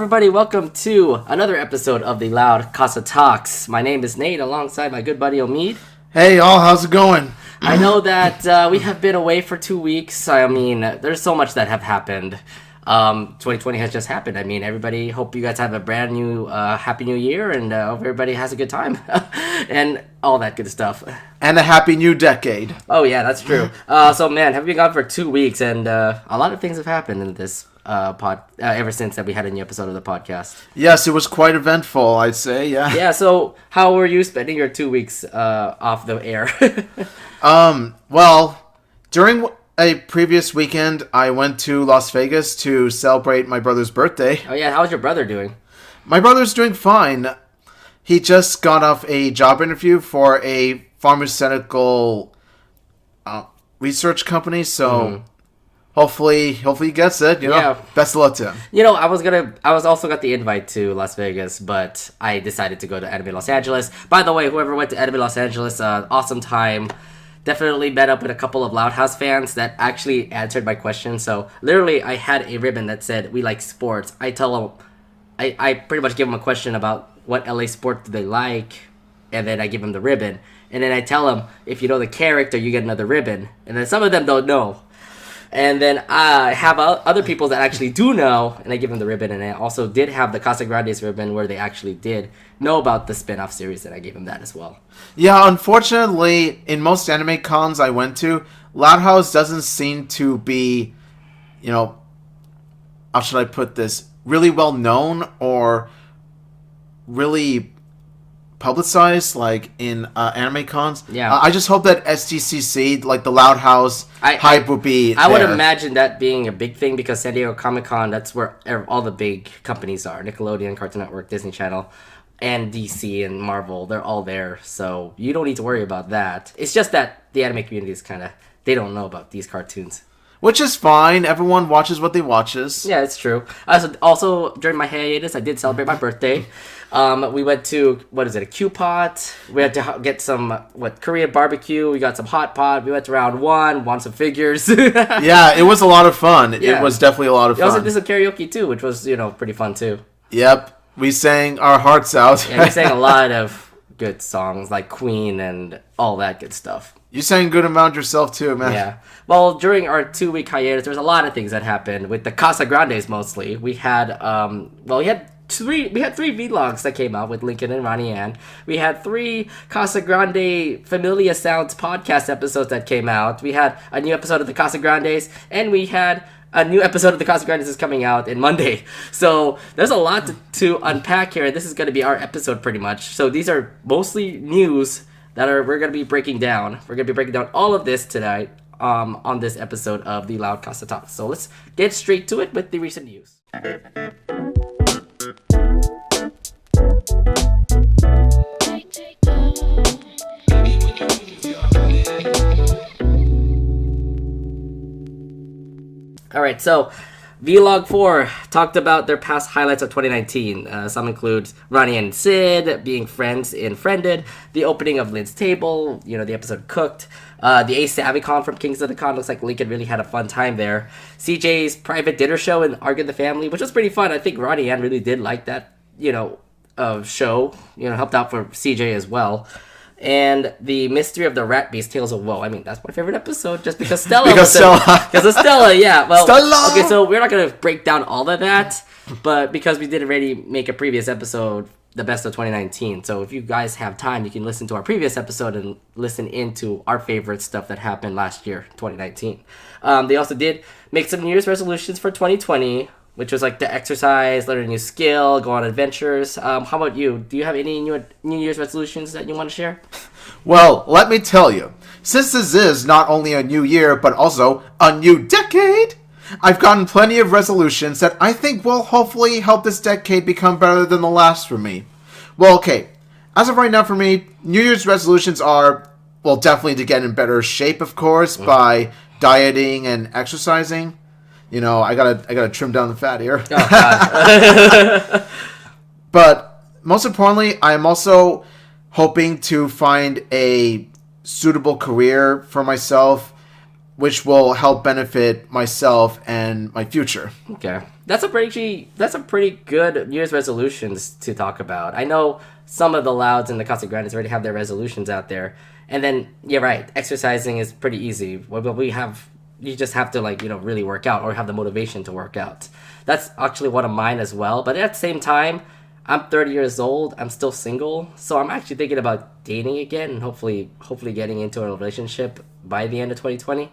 everybody. Welcome to another episode of the LoudCasa Talks. My name is Nate, alongside my good buddy Omid. Hey, y'all. How's it going? I know that we have been away for 2 weeks. I mean, there's so much that have happened. 2020 has just happened. I mean, everybody, hope you guys have a brand new, happy new year, and hope everybody has a good time, and all that good stuff. And a happy new decade. Oh, yeah, that's true. So, man, have been gone for 2 weeks, and a lot of things have happened in this ever since that we had a new episode of the podcast. Yes, it was quite eventful, I'd say, yeah. Yeah, so how were you spending your 2 weeks off the air? Well, during a previous weekend, I went to Las Vegas to celebrate my brother's birthday. Oh, yeah, how's your brother doing? My brother's doing fine. He just got off a job interview for a pharmaceutical research company, so hopefully he gets it, you know? Yeah. Best of luck to him. You know, I was also got the invite to Las Vegas, but I decided to go to Anime Los Angeles. By the way, whoever went to Anime Los Angeles, awesome time. Definitely met up with a couple of Loud House fans that actually answered my question. So literally, I had a ribbon that said, "We like sports." I tell them, I pretty much give them a question about what LA sport do they like, and then I give them the ribbon. And then I tell them, if you know the character, you get another ribbon. And then some of them don't know. And then I have other people that actually do know, and I give them the ribbon. And I also did have the Casagrandes ribbon where they actually did know about the spin-off series, and I gave them that as well. Yeah, unfortunately, in most anime cons I went to, Loud House doesn't seem to be, you know, how should I put this, really well known or really publicized like in anime cons. Yeah. I just hope that SDCC, like the Loud House hype will be I there. would imagine that being a big thing because San Diego Comic-Con, that's where all the big companies are. Nickelodeon, Cartoon Network, Disney Channel, and DC and Marvel. They're all there, so you don't need to worry about that. It's just that the anime community is kind of, they don't know about these cartoons. Which is fine. Everyone watches what they watches. Yeah, it's true. Also, during my hiatus, I did celebrate my birthday. We went to, a Q-Pot. We had to get some, Korean barbecue. We got some hot pot. We went to round one, won some figures. Yeah, it was a lot of fun. Yeah. It was definitely a lot of fun. We also did some karaoke, too, which was, pretty fun, too. Yep. We sang our hearts out. Yeah, we sang a lot of good songs, like Queen and all that good stuff. You sang a good amount yourself, too, man. Yeah. Well, during our 2-week hiatus, there's a lot of things that happened with the Casagrandes mostly. We had, three vlogs that came out with Lincoln and Ronnie Ann. We had 3 Casagrande Familia Sounds podcast episodes that came out. We had a new episode of the Casagrandes, and we had a new episode of the Casagrandes is coming out in Monday. So there's a lot to unpack here, and this is going to be our episode pretty much. So these are mostly news that we're going to be breaking down. We're going to be breaking down all of this tonight on this episode of the LoudCasa Talks. So let's get straight to it with the recent news. Alright, so Vlog 4 talked about their past highlights of 2019. Some include Ronnie and Sid being friends in Friended, the opening of Lynn's Table, the episode Cooked, the Ace Savicon from Kings of the Con. Looks like Lincoln really had a fun time there. CJ's private dinner show in Arg and the Family, which was pretty fun. I think Ronnie Ann really did like that, show. Helped out for CJ as well. And the Mystery of the Rat Beast, Tales of Woe. I mean, that's my favorite episode, just because Stella. Because of Stella, yeah. Well, Stella! Okay, so we're not going to break down all of that, but because we did already make a previous episode, the best of 2019. So if you guys have time, you can listen to our previous episode and listen into our favorite stuff that happened last year, 2019. They also did make some New Year's resolutions for 2020, which was like to exercise, learn a new skill, go on adventures. How about you? Do you have any New Year's resolutions that you want to share? Well, let me tell you. Since this is not only a new year, but also a new decade, I've gotten plenty of resolutions that I think will hopefully help this decade become better than the last for me. Well, okay. As of right now for me, New Year's resolutions are, well, definitely to get in better shape, of course, by dieting and exercising. I gotta trim down the fat here. Oh, God. But most importantly, I am also hoping to find a suitable career for myself. which will help benefit myself and my future. Okay, that's a pretty good New Year's resolutions to talk about. I know some of the Louds and the Casagrandes already have their resolutions out there, and then you're right, exercising is pretty easy. You just have to really work out or have the motivation to work out. That's actually one of mine as well. But at the same time, I'm 30 years old. I'm still single, so I'm actually thinking about dating again and hopefully getting into a relationship by the end of 2020.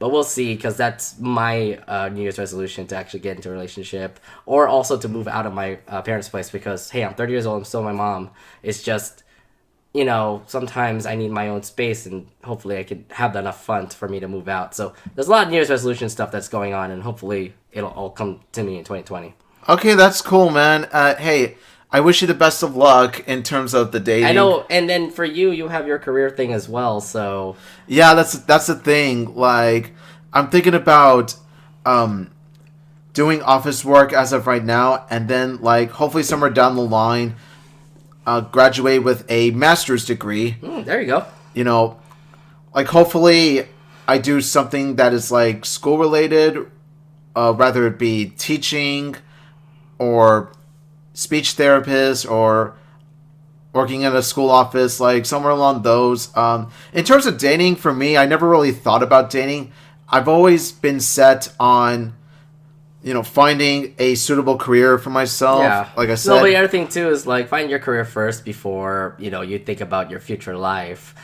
But we'll see, because that's my New Year's resolution, to actually get into a relationship, or also to move out of my parents' place, because, hey, I'm 30 years old, I'm still my mom. It's just, sometimes I need my own space, and hopefully I could have enough fun for me to move out. So there's a lot of New Year's resolution stuff that's going on, and hopefully it'll all come to me in 2020. Okay, that's cool, man. Hey, I wish you the best of luck in terms of the dating. I know, and then for you have your career thing as well, so... Yeah, that's the thing. Like, I'm thinking about doing office work as of right now, and then, hopefully somewhere down the line, graduate with a master's degree. There you go. Hopefully I do something that is, school-related, rather it be teaching or speech therapist or working in a school office, somewhere along those. In terms of dating, for me, I never really thought about dating. I've always been set on, finding a suitable career for myself. Yeah. Like I said. No, but the other thing, too, is, find your career first before, you think about your future life.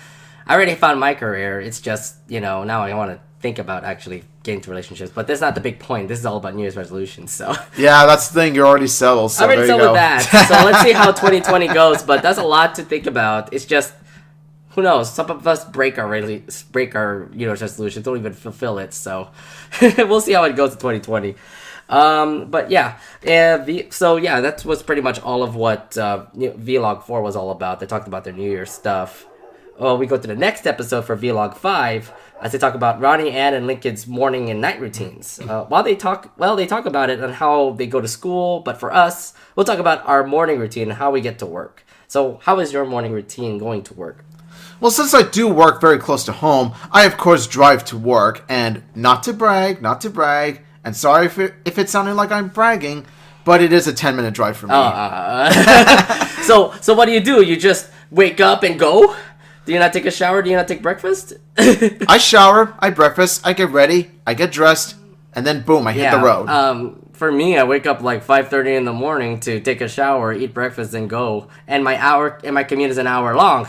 I already found my career. It's just, now I want to think about actually getting into relationships. But that's not the big point. This is all about New Year's resolutions, so... Yeah, that's the thing. You're already settled, so I'm already settled with that. So let's see how 2020 goes. But that's a lot to think about. It's just... Who knows? Some of us break our New Year's resolutions, don't even fulfill it. So we'll see how it goes in 2020. But yeah, that was pretty much all of what Vlog 4 was all about. They talked about their New Year's stuff. Well, we go to the next episode for Vlog 5 as they talk about Ronnie, Ann, and Lincoln's morning and night routines. They talk about it and how they go to school. But for us, we'll talk about our morning routine and how we get to work. So how is your morning routine going to work? Well, since I do work very close to home, I of course drive to work, and not to brag, and sorry if it sounded like I'm bragging, but it is a 10-minute drive for me. So what do? You just wake up and go? Do you not take a shower? Do you not take breakfast? I shower, I breakfast, I get ready, I get dressed, and then boom, I hit the road. For me, I wake up 5:30 in the morning to take a shower, eat breakfast, and go. And my commute is an hour long.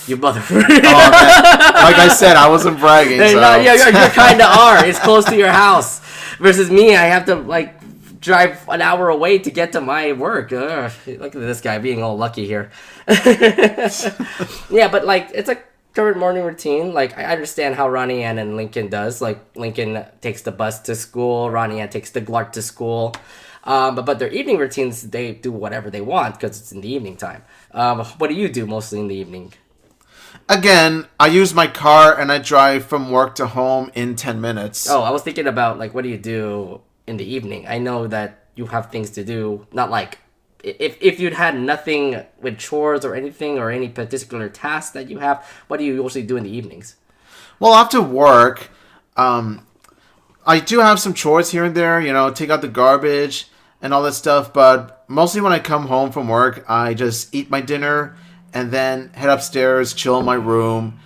You motherfucker. Oh, man. Like I said, I wasn't bragging. So. No, you kind of are. It's close to your house. Versus me, I have to drive an hour away to get to my work. Ugh, look at this guy being all lucky here. Yeah, but it's a current morning routine. I understand how Ronnie Ann and Lincoln does. Lincoln takes the bus to school. Ronnie Ann takes the Glark to school. But their evening routines, they do whatever they want because it's in the evening time. What do you do mostly in the evening? Again, I use my car and I drive from work to home in 10 minutes. Oh, I was thinking about, what do you do in the evening? I know that you have things to do, not if you'd had nothing with chores or anything or any particular task that you have, what do you usually do in the evenings? Well, after work, I do have some chores here and there, take out the garbage and all that stuff, but mostly when I come home from work, I just eat my dinner and then head upstairs, chill in my room,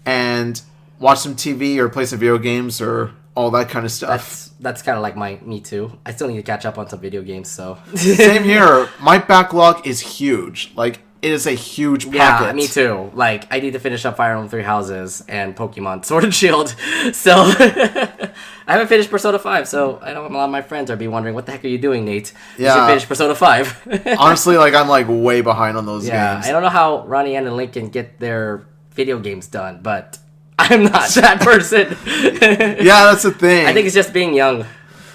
and watch some TV or play some video games or all that kind of stuff. That's kind of me too. I still need to catch up on some video games, so. Same here. My backlog is huge. It is a huge packet. Yeah, me too. I need to finish up Fire Emblem 3 Houses and Pokemon Sword and Shield. So, I haven't finished Persona 5, so I know a lot of my friends are wondering, what the heck are you doing, Nate? Yeah. You should finish Persona 5. Honestly, I'm way behind on those games. I don't know how Ronnie Ann and Lincoln get their video games done, but I'm not that person. Yeah, that's the thing. I think it's just being young.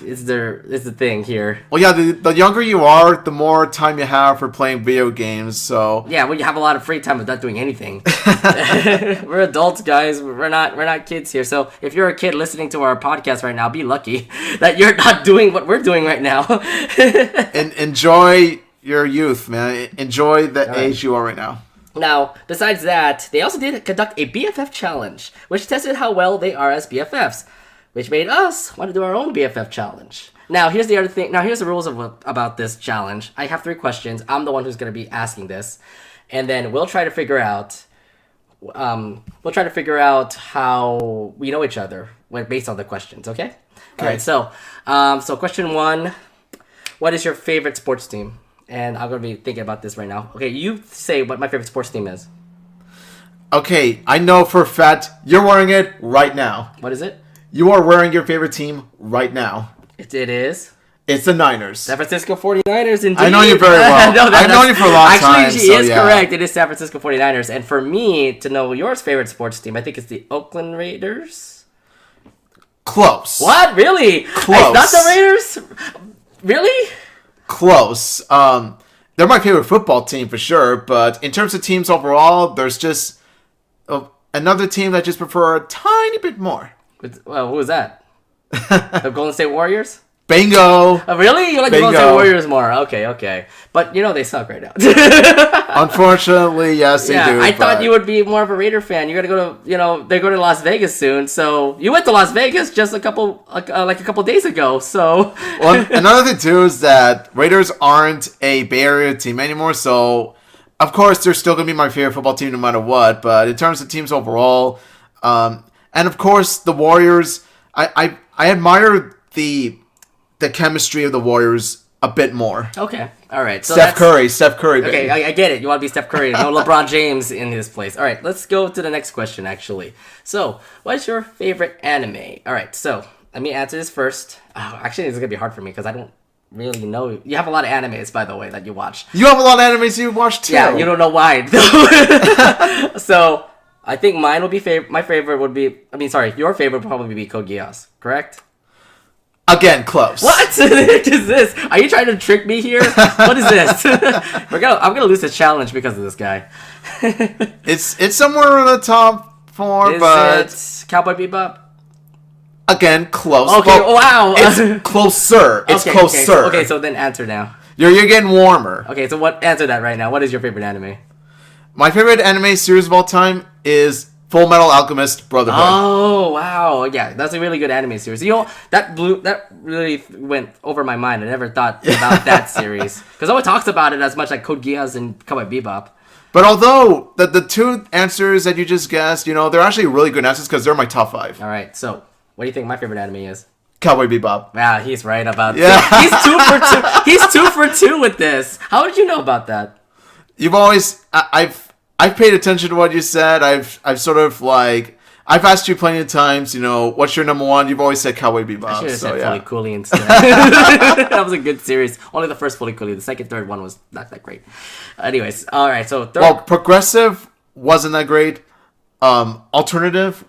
Is the thing here. Well, yeah, the younger you are, the more time you have for playing video games, so... Yeah, well, you have a lot of free time without doing anything. We're adults, guys. We're not kids here. So if you're a kid listening to our podcast right now, be lucky that you're not doing what we're doing right now. And enjoy your youth, man. Enjoy the age you are right now. Now, besides that, they also did conduct a BFF challenge, which tested how well they are as BFFs, which made us want to do our own BFF challenge. Now, here's the other thing. Now, here's the rules about this challenge. I have 3 questions. I'm the one who's going to be asking this, and then we'll try to figure out. How we know each other based on the questions. Okay. All right. So question 1: what is your favorite sports team? And I'm gonna be thinking about this right now. Okay, you say what my favorite sports team is. Okay, I know for a fact you're wearing it right now. What is it? You are wearing your favorite team right now. It is. It's the Niners. San Francisco 49ers, indeed. I know you very well. I've known you for a long time. Actually, she is correct. It is San Francisco 49ers. And for me, to know your favorite sports team, I think it's the Oakland Raiders. Close. What? Really? Close. It's not the Raiders? Really? Close. They're my favorite football team for sure, but in terms of teams overall, there's just another team that I just prefer a tiny bit more. Well, who is that? The Golden State Warriors? Bingo. Oh, really? You like the Golden State Warriors more? Okay. But they suck right now. Unfortunately, yes, they do. I thought you would be more of a Raider fan. You're gonna go to, they're going to Las Vegas soon. So you went to Las Vegas just a couple days ago. So well, another thing too is that Raiders aren't a Bay Area team anymore. So of course they're still gonna be my favorite football team no matter what. But in terms of teams overall, and of course the Warriors, I admire the chemistry of the Warriors a bit more. Okay. All right. So Steph Curry. Baby. Okay, I get it. You want to be Steph Curry. No LeBron James in his place. All right, let's go to the next question, actually. So, what is your favorite anime? All right, so let me answer this first. Oh, actually, it's going to be hard for me because I don't really know. You have a lot of animes, by the way, that you watch. You have a lot of animes you watch, too. Yeah, you don't know why. So, I think mine would be my favorite would be... your favorite would probably be Code Geass, correct? Again, close. What the heck is this? Are you trying to trick me here? What is this? I'm gonna lose the challenge because of this guy. It's somewhere in the top 4, but it Cowboy Bebop? Again, close. Okay, wow. It's closer. Okay, so then answer now. You're getting warmer. Okay, so answer that right now. What is your favorite anime? My favorite anime series of all time is Full Metal Alchemist Brotherhood. Oh, wow. Yeah, that's a really good anime series. That really went over my mind. I never thought about that series. Because no one talks about it as much like Code Geass and Cowboy Bebop. But although the 2 answers that you just guessed, they're actually really good answers because they're my top 5. All right, so what do you think my favorite anime is? Cowboy Bebop. Yeah, he's right about that. He's 2 for 2. He's 2 for 2 with this. How did you know about that? You've always... I've paid attention to what you said. I've sort of I've asked you plenty of times, what's your number 1? You've always said Cowboy Bebop. I should have said Fully Cooley instead. That was a good series. Only the first Fully Cooley. The second, third one was not that great. Anyways, all right. So third. Well, Progressive wasn't that great. Alternative,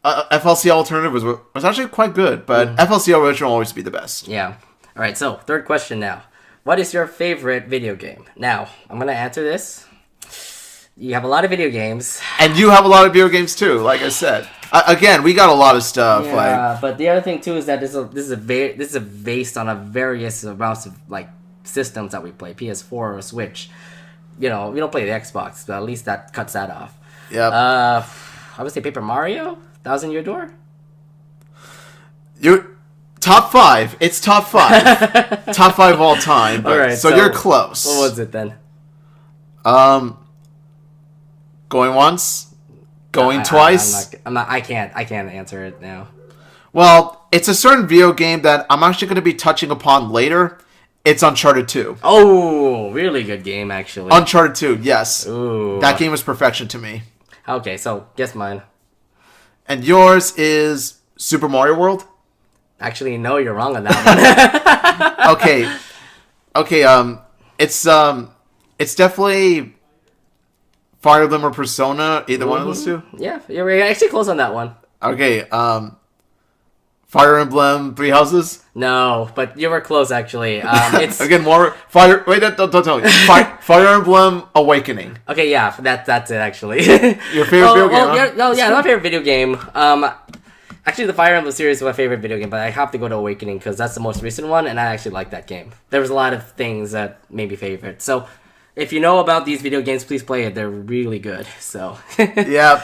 FLC Alternative was actually quite good, but FLC Original will always be the best. Yeah. All right. So third question now. What is your favorite video game? Now I'm gonna answer this. You have a lot of video games. And you have a lot of video games too, like I said. Again, we got a lot of stuff. Yeah, but the other thing too is that this is based on a various amounts of systems that we play, PS4 or Switch. We don't play the Xbox, but at least that cuts that off. Yep. I would say Paper Mario, Thousand Year Door. You're top 5. It's top 5. Top 5 all time. All right, so you're close. What was it then? Going once, going twice. I can't answer it now. Well, it's a certain video game that I'm actually going to be touching upon later. It's Uncharted 2. Oh, really good game, actually. Uncharted 2, yes. Ooh. That game was perfection to me. Okay, so guess mine. And yours is Super Mario World? Actually, no, you're wrong on that one. Okay. It's definitely Fire Emblem or Persona, either one of those 2? Yeah, you're actually close on that one. Okay, Fire Emblem 3 Houses? No, but you were close, actually. It's again, more Fire... Wait, don't tell me. Fire Emblem Awakening. Okay, yeah, that's it, actually. Your favorite video game, huh? Yeah, my favorite video game. Actually, the Fire Emblem series is my favorite video game, but I have to go to Awakening because that's the most recent one, and I actually like that game. There was a lot of things that made me favorite. So, If you know about these video games, please play it. They're really good. So Yeah,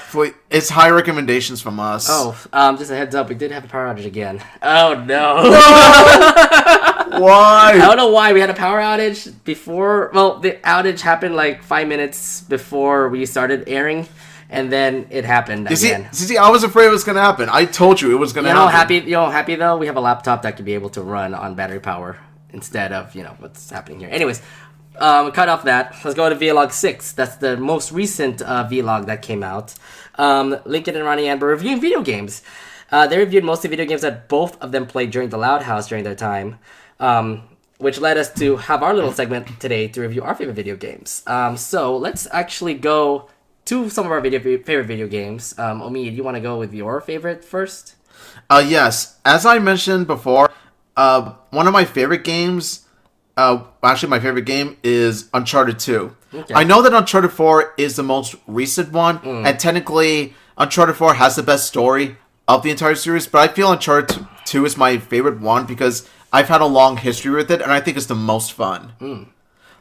it's high recommendations from us. just a heads up, we did have a power outage again. Oh no! Why? I don't know why we had a power outage before. Well, the outage happened like 5 minutes before we started airing, and then it happened again. See, I was afraid it was gonna happen. I told you it was gonna happen. Happy though. We have a laptop that could be able to run on battery power instead of what's happening here. Anyways, cut off that. Let's go to Vlog 6. That's the most recent vlog that came out. Lincoln and Ronnie were reviewing video games. They reviewed mostly video games that both of them played during the Loud House during their time, which led us to have our little segment today to review our favorite video games. So let's actually go to some of our favorite video games. Omi, do you want to go with your favorite first? Yes. As I mentioned before, one of my favorite games, actually my favorite game is Uncharted 2. Okay. I know that Uncharted 4 is the most recent one, and technically Uncharted 4 has the best story of the entire series, but I feel Uncharted 2 is my favorite one because I've had a long history with it, and I think it's the most fun.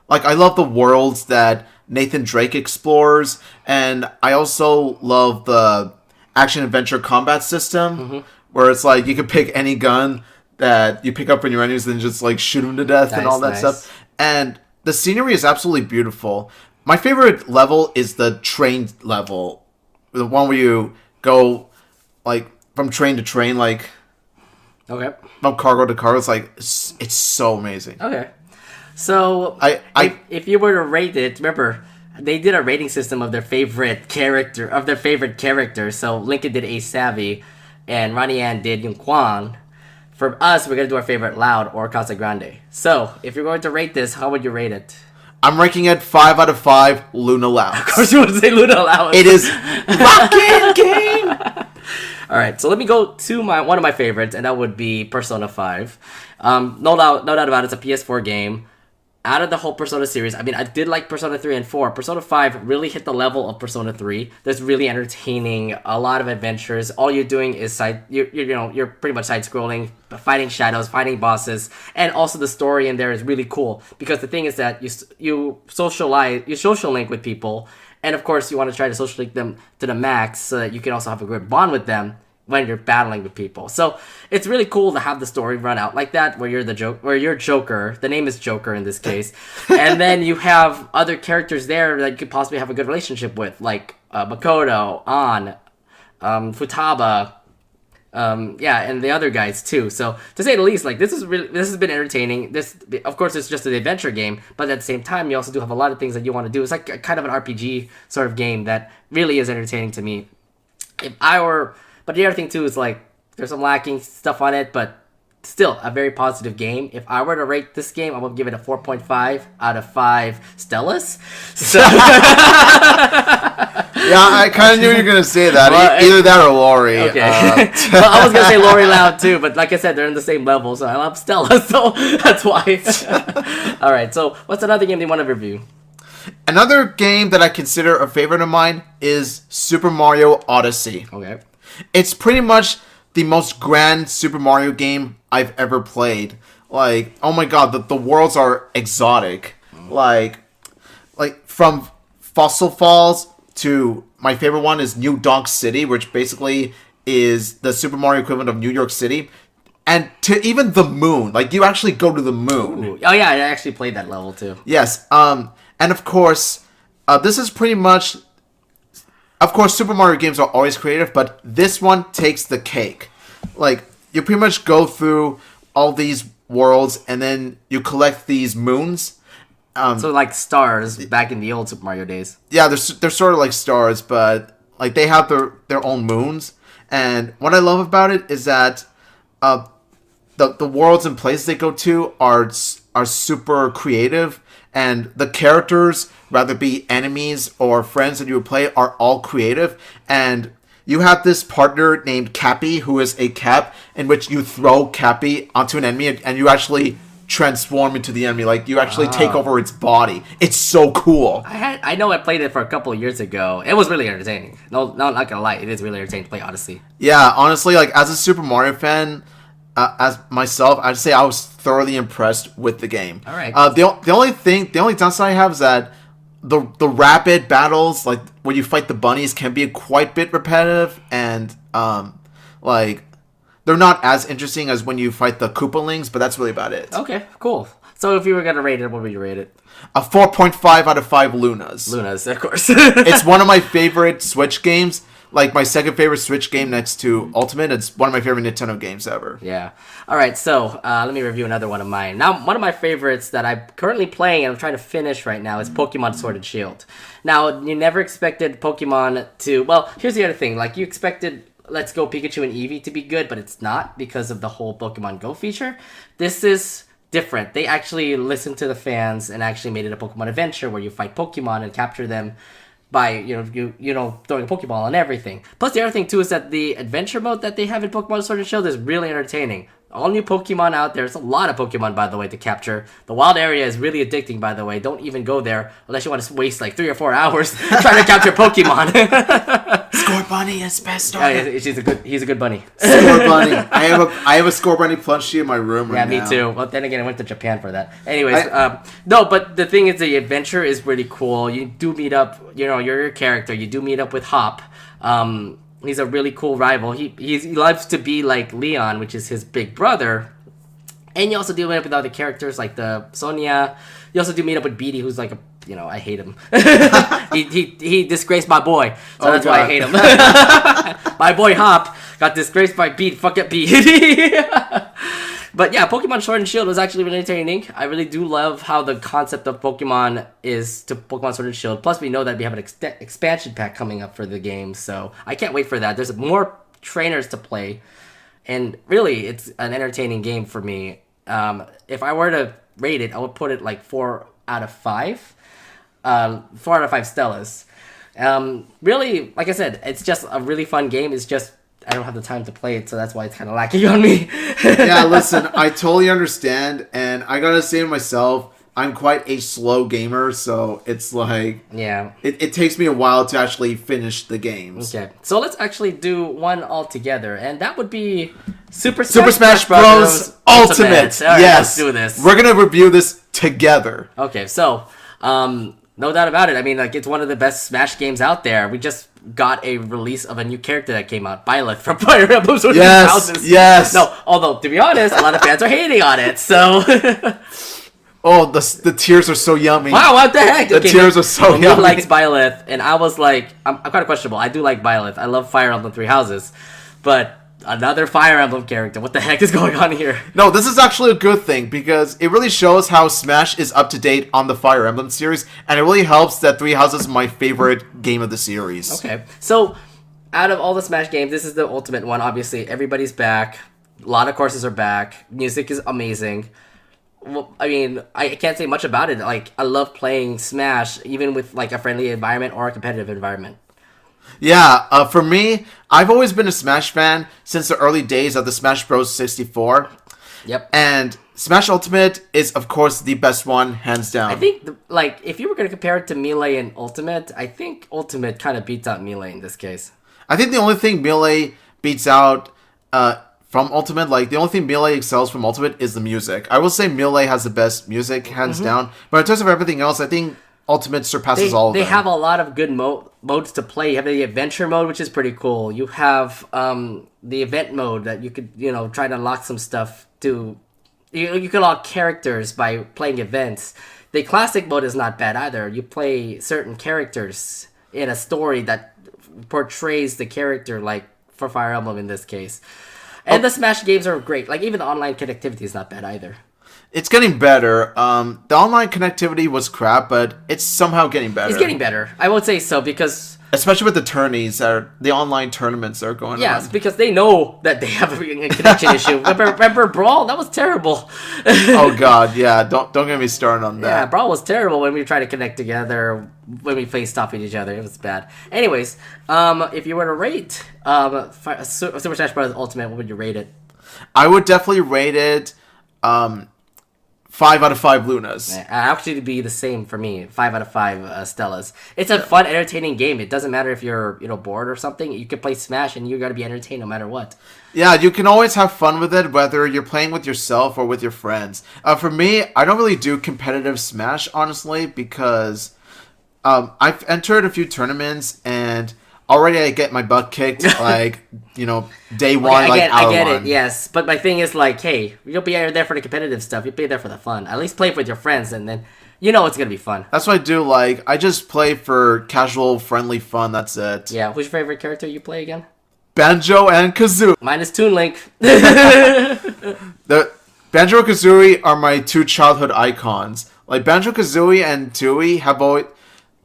Like, I love the worlds that Nathan Drake explores, and I also love the action-adventure combat system, where it's like you can pick any gun that you pick up from your enemies and just like shoot them to death and all that stuff. And the scenery is absolutely beautiful. My favorite level is the train level, the one where you go like from train to train, like from cargo to cargo. It's like it's so amazing. Okay, so if you were to rate it, remember they did a rating system of their favorite character. So Lincoln did Ace Savvy, and Ronnie Ann did Yung Kwan. For us, we're going to do our favorite Loud or Casagrande. So, if you're going to rate this, how would you rate it? I'm ranking it 5 out of 5 Luna Loud. Of course you would say Luna Loud. It is rockin' game! Alright, so let me go to one of my favorites, and that would be Persona 5. No doubt about it, it's a PS4 game. Out of the whole Persona series, I mean, I did like Persona 3 and 4. Persona 5 really hit the level of Persona 3. There's really entertaining, a lot of adventures. All you're doing is you're pretty much side-scrolling, fighting shadows, fighting bosses, and also the story in there is really cool. Because the thing is that you social link with people, and of course you want to try to social link them to the max so that you can also have a good bond with them when you're battling with people. So it's really cool to have the story run out like that, where you're Joker. The name is Joker in this case, and then you have other characters there that you could possibly have a good relationship with, like Makoto, An, Futaba, and the other guys too. So to say the least, like this has been entertaining. This, of course, it's just an adventure game, but at the same time, you also do have a lot of things that you want to do. It's like a kind of an RPG sort of game that really is entertaining to me. But the other thing too is like there's some lacking stuff on it, but still a very positive game. If I were to rate this game, I would give it a 4.5 out of 5 Stellas. So yeah, I kind of knew you were gonna say that. Well, either that or Lori. Okay. Well, I was gonna say Lori Loud too, but like I said, they're in the same level, so I love Stella, so that's why. All right. So what's another game you want to review? Another game that I consider a favorite of mine is Super Mario Odyssey. Okay. It's pretty much the most grand Super Mario game I've ever played. Like, oh my god, the worlds are exotic. Like from Fossil Falls to my favorite one is New Donk City, which basically is the Super Mario equivalent of New York City. And to even the moon. Like, you actually go to the moon. Ooh. Oh yeah, I actually played that level too. Yes. And of course, this is pretty much... Of course, Super Mario games are always creative, but this one takes the cake. Like, you pretty much go through all these worlds, and then you collect these moons. So like stars back in the old Super Mario days. Yeah, they're sort of like stars, but like they have their own moons. And what I love about it is that the worlds and places they go to are super creative, and the characters, whether it be enemies or friends that you would play, are all creative. And you have this partner named Cappy, who is a cap, in which you throw Cappy onto an enemy, and you actually transform into the enemy. Like, you actually take over its body. It's so cool. I know I played it for a couple of years ago. It was really entertaining. No, not gonna lie, it is really entertaining to play Odyssey. Yeah, honestly, like, as a Super Mario fan, as myself, I'd say I was thoroughly impressed with the game. All right. The only downside I have is that the rapid battles, like when you fight the bunnies, can be quite a bit repetitive, and like they're not as interesting as when you fight the Koopalings. But that's really about it. Okay, cool. So if you were gonna rate it, what would you rate it? A 4.5 out of 5 Lunas. Lunas, of course. It's one of my favorite Switch games. Like, my second favorite Switch game next to Ultimate. It's one of my favorite Nintendo games ever. Yeah. All right, so let me review another one of mine. Now, one of my favorites that I'm currently playing and I'm trying to finish right now is Pokemon Sword and Shield. Now, you never expected Pokemon to... Well, here's the other thing. Like, you expected Let's Go Pikachu and Eevee to be good, but it's not because of the whole Pokemon Go feature. This is different. They actually listened to the fans and actually made it a Pokemon adventure where you fight Pokemon and capture them by throwing a Pokeball and everything. Plus, the other thing too is that the adventure mode that they have in Pokemon Sword and Shield is really entertaining. All new Pokemon out there. There's a lot of Pokemon, by the way, to capture. The wild area is really addicting, by the way. Don't even go there unless you want to waste like 3 or 4 hours trying to capture Pokemon. Scorbunny is best. He's a good bunny. Scorbunny. I have a Scorbunny plushie in my room right now. Yeah, me too. Well, then again, I went to Japan for that. Anyways, no, but the thing is, the adventure is really cool. You do meet up. You're your character. You do meet up with Hop. He's a really cool rival. He loves to be like Leon, which is his big brother. And you also do meet up with other characters like the Sonia. You also do meet up with Beatty, who's like I hate him. he disgraced my boy, so that's why I hate him. My boy Hop got disgraced by Beat. Fuck it, Beat. But yeah, Pokemon Sword and Shield was actually really entertaining. I really do love how the concept of Pokemon is to Pokemon Sword and Shield. Plus, we know that we have an expansion pack coming up for the game, so I can't wait for that. There's more trainers to play, and really, it's an entertaining game for me. If I were to rate it, I would put it like 4 out of 5. 4 out of 5 Stellas. Really, like I said, it's just a really fun game. It's just I don't have the time to play it, so that's why it's kind of lacking on me. Yeah, listen, I totally understand, and I gotta say to myself, I'm quite a slow gamer, so it's like... Yeah. It takes me a while to actually finish the games. Okay, so let's actually do one all together, and that would be Super Smash Bros. Ultimate! Right, yes! Let's do this. We're gonna review this together. Okay, so, no doubt about it. I mean, like, it's one of the best Smash games out there. We just got a release of a new character that came out, Byleth from Fire Emblem Sword and Houses. Yes! No, although, to be honest, a lot of fans are hating on it, so... Oh, the tears are so yummy. Wow, what the heck? The tears are so yummy. Who likes Byleth? And I was like, I'm kind of questionable. I do like Byleth. I love Fire Emblem Three Houses. But another Fire Emblem character. What the heck is going on here? No, this is actually a good thing because it really shows how Smash is up to date on the Fire Emblem series, and it really helps that Three Houses is my favorite game of the series. Okay, so out of all the Smash games, this is the ultimate one. Obviously, everybody's back. A lot of courses are back. Music is amazing. Well, I mean, I can't say much about it. Like, I love playing Smash, even with like a friendly environment or a competitive environment. Yeah, for me, I've always been a Smash fan since the early days of the Smash Bros. 64. Yep. And Smash Ultimate is, of course, the best one, hands down. I think, if you were going to compare it to Melee and Ultimate, I think Ultimate kind of beats out Melee in this case. I think the only thing Melee beats out from Ultimate, the only thing Melee excels from Ultimate is the music. I will say Melee has the best music, hands down. But in terms of everything else, I think Ultimate surpasses all of them. They have a lot of good modes to play. You have the adventure mode, which is pretty cool. You have the event mode that you could, try to unlock some stuff to... You can unlock characters by playing events. The classic mode is not bad either. You play certain characters in a story that portrays the character, like for Fire Emblem in this case. And the Smash games are great. Like, even the online connectivity is not bad either. It's getting better. The online connectivity was crap, but it's somehow getting better. It's getting better. I would say so, because... Especially with the tourneys, the online tournaments that are going on. Yes, because they know that they have a connection issue. Remember Brawl? That was terrible. Oh, God, yeah. Don't get me started on that. Yeah, Brawl was terrible when we tried to connect together, when we faced off with each other. It was bad. Anyways, if you were to rate Super Smash Bros. Ultimate, what would you rate it? I would definitely rate it 4 5 out of 5 Lunas. Actually, it'd be the same for me. 5 out of 5 Stellas. It's a fun, entertaining game. It doesn't matter if you're bored or something. You can play Smash and you're gonna be entertained no matter what. Yeah, you can always have fun with it, whether you're playing with yourself or with your friends. For me, I don't really do competitive Smash, honestly, because I've entered a few tournaments and already I get my butt kicked, like, day one, Okay, like hour I get one. it, yes. But my thing is, like, hey, you'll be there for the competitive stuff. You'll be there for the fun. At least play with your friends, and then it's going to be fun. That's what I do, like, I just play for casual, friendly fun, that's it. Yeah, who's your favorite character you play again? Banjo and Kazooie. Mine is Toon Link. The Banjo and Kazooie are my two childhood icons. Like, Banjo-Kazooie and Tooie have always...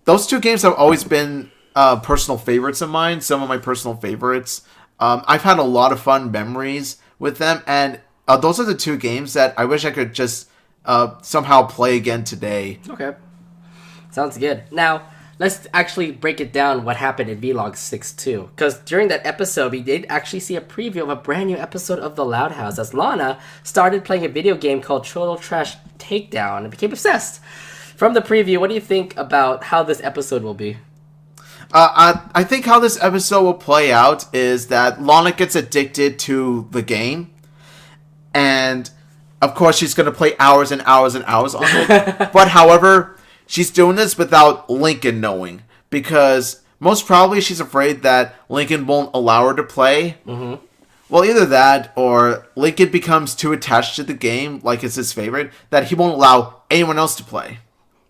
Those two games have always been personal favorites of mine, some of my personal favorites. I've had a lot of fun memories with them, and those are the two games that I wish I could just somehow play again today. Okay. Sounds good. Now, let's actually break it down what happened in Vlog 6.2. Because during that episode, we did actually see a preview of a brand new episode of The Loud House as Lana started playing a video game called Total Trash Takedown and became obsessed. From the preview, what do you think about how this episode will be? I think how this episode will play out is that Lana gets addicted to the game, and of course she's going to play hours and hours and hours on it. But however, she's doing this without Lincoln knowing, because most probably she's afraid that Lincoln won't allow her to play. Mm-hmm. Well, either that, or Lincoln becomes too attached to the game, like it's his favorite, that he won't allow anyone else to play.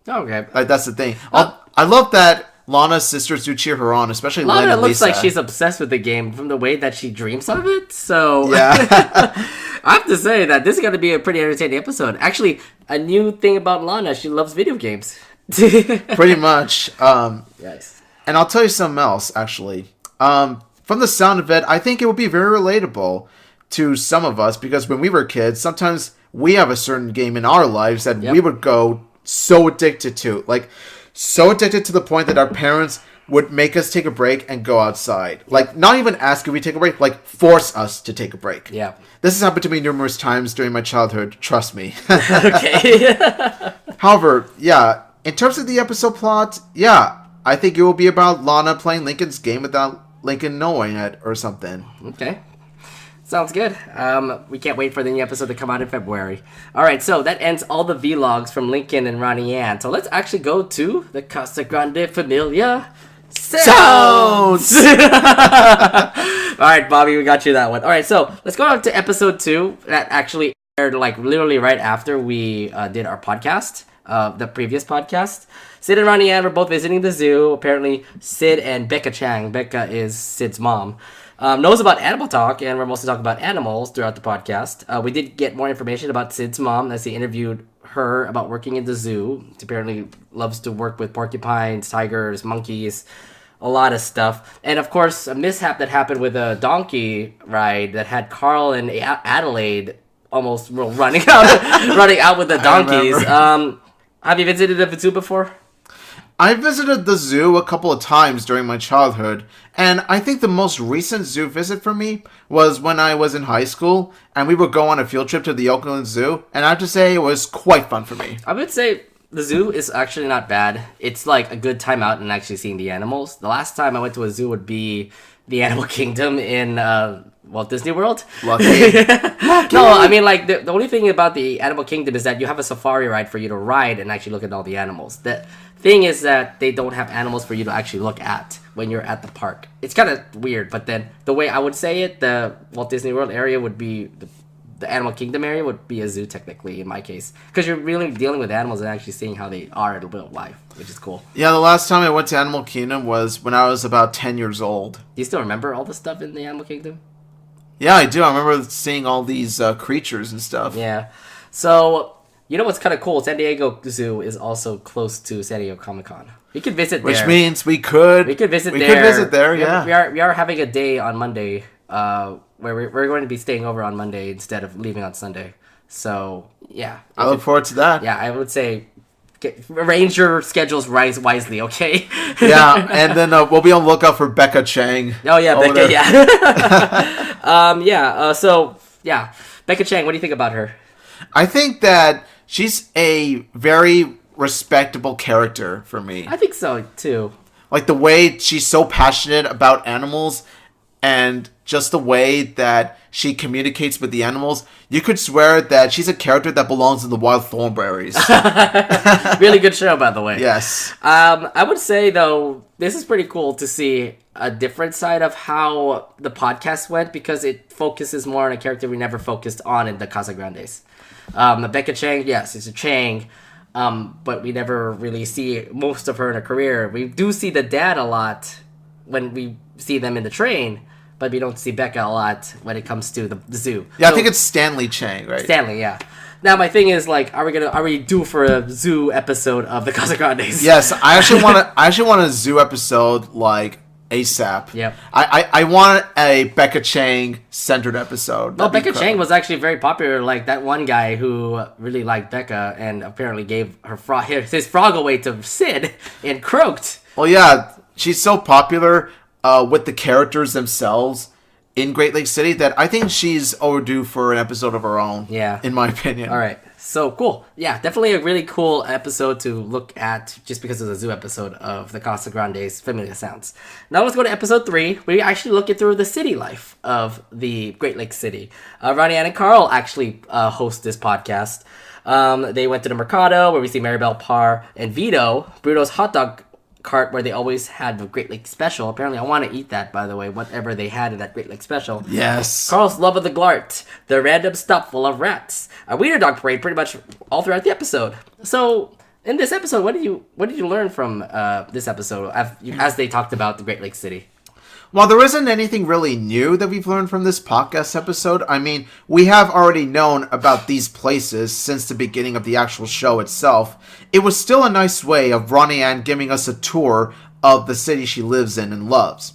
Okay. Like, that's the thing. I love that Lana's sisters do cheer her on, especially Lana and looks Lisa. like she's obsessed with the game from the way that she dreams of it. So yeah. I have to say that this is going to be a pretty entertaining episode. Actually, a new thing about Lana, she loves video games. Pretty much. Yes. And I'll tell you something else, actually. From the sound of it, I think it would be very relatable to some of us, because when we were kids, sometimes we have a certain game in our lives that we would go so addicted to. Like, so addicted to the point that our parents would make us take a break and go outside. Like, not even ask if we take a break, like, force us to take a break. Yeah. This has happened to me numerous times during my childhood, trust me. Okay. However, yeah, in terms of the episode plot, yeah, I think it will be about Lana playing Lincoln's game without Lincoln knowing it or something. Okay. Sounds good. We can't wait for the new episode to come out in February. Alright, so that ends all the vlogs from Lincoln and Ronnie Ann. So let's actually go to the Casagrandes Familia Sounds! Alright, Bobby, we got you that one. Alright, so let's go on to episode 2. That actually aired like literally right after we did our podcast. The previous podcast. Sid and Ronnie Ann were both visiting the zoo. Apparently, Sid and Becca Chang, Becca is Sid's mom, knows about animal talk, and we're mostly talking about animals throughout the podcast. We did get more information about Sid's mom as they interviewed her about working in the zoo. She apparently loves to work with porcupines, tigers, monkeys, a lot of stuff. And of course, a mishap that happened with a donkey ride that had Carl and Adelaide almost running out with the donkeys. Have you visited the zoo before? I visited the zoo a couple of times during my childhood, and I think the most recent zoo visit for me was when I was in high school, and we would go on a field trip to the Oakland Zoo, and I have to say it was quite fun for me. I would say the zoo is actually not bad. It's like a good time out and actually seeing the animals. The last time I went to a zoo would be the Animal Kingdom in Walt Disney World. Lucky. No, I mean, like, the only thing about the Animal Kingdom is that you have a safari ride for you to ride and actually look at all the animals. The thing is that they don't have animals for you to actually look at when you're at the park. It's kind of weird, but then the way I would say it, the Walt Disney World area would be... The Animal Kingdom area would be a zoo, technically, in my case. Because you're really dealing with animals and actually seeing how they are in real life, which is cool. Yeah, the last time I went to Animal Kingdom was when I was about 10 years old. Do you still remember all the stuff in the Animal Kingdom? Yeah, I do. I remember seeing all these creatures and stuff. Yeah. So, you know what's kind of cool? San Diego Zoo is also close to San Diego Comic-Con. We could visit there. Which means we could visit there. We could visit there, yeah. We are having a day on Monday where we're going to be staying over on Monday instead of leaving on Sunday. So, yeah. I look forward to that. Yeah, I would say arrange your schedules wisely, okay? Yeah, and then we'll be on the lookout for Becca Chang. Oh, yeah, Becca, yeah. So, yeah. Becca Chang, what do you think about her? I think that she's a very respectable character for me. I think so too. Like the way she's so passionate about animals and just the way that she communicates with the animals, you could swear that she's a character that belongs in the Wild Thornberries. Really good show, by the way. Yes. I would say, though, this is pretty cool to see a different side of how the podcast went because it focuses more on a character we never focused on in the Casagrandes. Becca Chang, yes, it's a Chang, but we never really see most of her in her career. We do see the dad a lot when we see them in the train, but we don't see Becca a lot when it comes to the zoo. Yeah, I think it's Stanley Chang, right? Stanley, yeah. Now my thing is like, are we due for a zoo episode of the Casagrandes? Yes, I actually want a zoo episode like ASAP. Yep. I want a Becca Chang centered episode. Well, Becca Chang was actually very popular. Like that one guy who really liked Becca and apparently gave her his frog away to Sid and croaked. Well, yeah, she's so popular with the characters themselves in Great Lake City that I think she's overdue for an episode of her own. Yeah. In my opinion. All right. So cool. Yeah, definitely a really cool episode to look at just because it's a zoo episode of the Casagrandes Familia Sounds. Now let's go to episode 3. We actually look at through the city life of the Great Lake City. Ronnie and Carl actually host this podcast. They went to the Mercado where we see Maribel Parr and Vito, Bruno's hot dog cart where they always had the Great Lake Special. Apparently, I want to eat that, by the way, whatever they had in that Great Lake Special. Yes. Carl's love of the Glart, the random stuff full of rats, a wiener dog parade, pretty much all throughout the episode. So, in this episode, what did you learn from this episode as they talked about the Great Lake City? While there isn't anything really new that we've learned from this podcast episode, I mean, we have already known about these places since the beginning of the actual show itself. It was still a nice way of Ronnie Ann giving us a tour of the city she lives in and loves.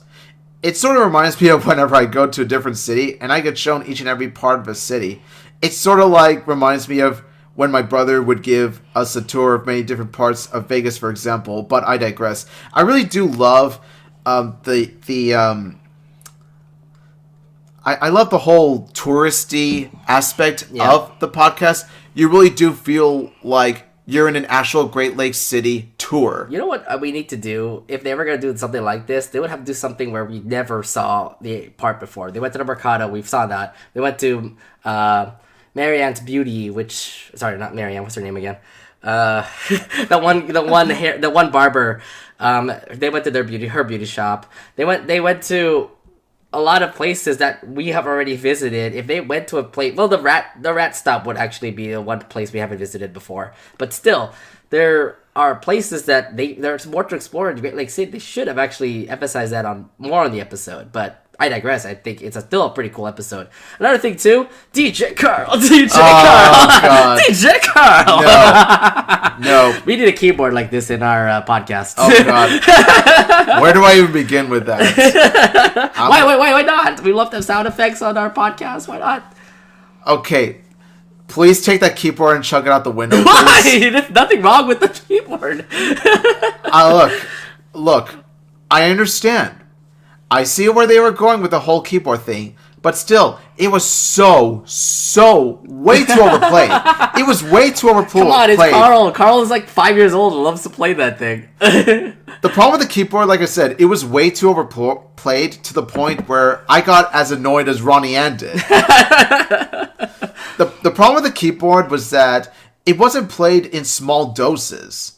It sort of reminds me of whenever I go to a different city and I get shown each and every part of a city. It sort of like reminds me of when my brother would give us a tour of many different parts of Vegas, for example, but I digress. I really do love I love the whole touristy aspect of the podcast. You really do feel like you're in an actual Great Lakes City tour. You know what we need to do? If they were going to do something like this, they would have to do something where we never saw the part before. They went to the Mercado, we saw that. They went to Marianne's Beauty, not Marianne, what's her name again? The one barber. They went to her beauty shop. They went to a lot of places that we have already visited. If they went to a place, well, the rat stop would actually be the one place we haven't visited before. But still, there are places that there's more to explore in Great Lake City. They should have actually emphasized that more on the episode, but I digress. I think it's still a pretty cool episode. Another thing too, DJ Carl. God. DJ Carl. No. We need a keyboard like this in our podcast. Oh God. Where do I even begin with that? Why not? We love the sound effects on our podcast. Why not? Okay. Please take that keyboard and chuck it out the window. Why? There's nothing wrong with the keyboard. Look. I understand. I see where they were going with the whole keyboard thing, but still, it was so way too overplayed. It was way too overplayed. Come on, it's Carl. Carl is like 5 years old and loves to play that thing. The problem with the keyboard, like I said, it was way too overplayed to the point where I got as annoyed as Ronnie Ann did. The problem with the keyboard was that it wasn't played in small doses,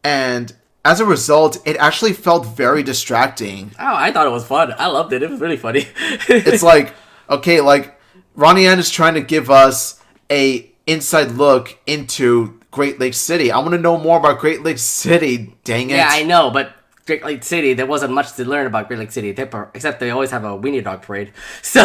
and as a result, it actually felt very distracting. Oh, I thought it was fun. I loved it. It was really funny. It's like, okay, like, Ronnie Ann is trying to give us a inside look into Great Lake City. I want to know more about Great Lake City, dang it. Yeah, I know, but Great Lake City, there wasn't much to learn about Great Lake City, except they always have a weenie dog parade. So